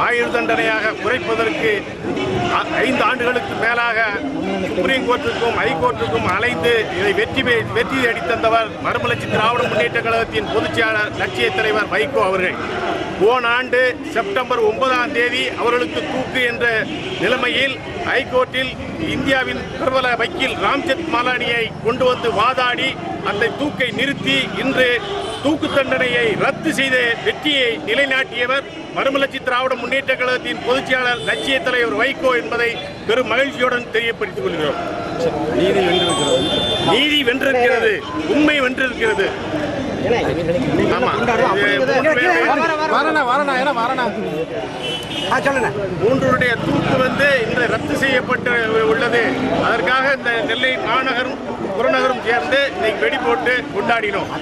ஆயுள் தண்டனையாக குறைப்பதற்கு 5 ஆண்டுகளுக்கு மேலாக சுப்ரீம் கோர்ட்டுக்கும் ஹைகோர்ட்டுக்கும் அலைந்து இதை வெற்றி அடித்தந்தவர் மறுமலர்ச்சி திராவிட முன்னேற்ற கழகத்தின் பொதுச்செயலாளர் லட்சிய தலைவர் வைகோ அவர்கள். போன ஆண்டு செப்டம்பர் 9ஆம் தேதி அவர்களுக்கு தூக்கு என்ற நிலைமையில் ஹைகோர்ட்டில் இந்தியாவின் பிரபல வக்கீல் ராம்ஜெத் மாலானியை கொண்டு வந்து வாதாடி அந்த தூக்கை நிறுத்தி இன்று தூக்கு தண்டனையை ரத்து செய்த வெற்றியை நிலைநாட்டியவர் மறுமலர்ச்சி திராவிட முன்னேற்ற கழகத்தின் பொதுச்செயலாளர் லட்சிய தலைவர் வைகோ என்பதை பெரும் மகிழ்ச்சியுடன் தெரியப்படுத்திக் கொள்கிறோம். நீதி வென்றிருக்கிறது, உண்மை வென்றிருக்கிறது. மூன்றுடைய தூக்கு இன்று ரத்து செய்யப்பட்டு உள்ளது. அதற்காக இந்த நெல்லை மாநகரும் புறநகரும் சேர்ந்து இன்னைக்கு வெடி போட்டு கொண்டாடினோம்.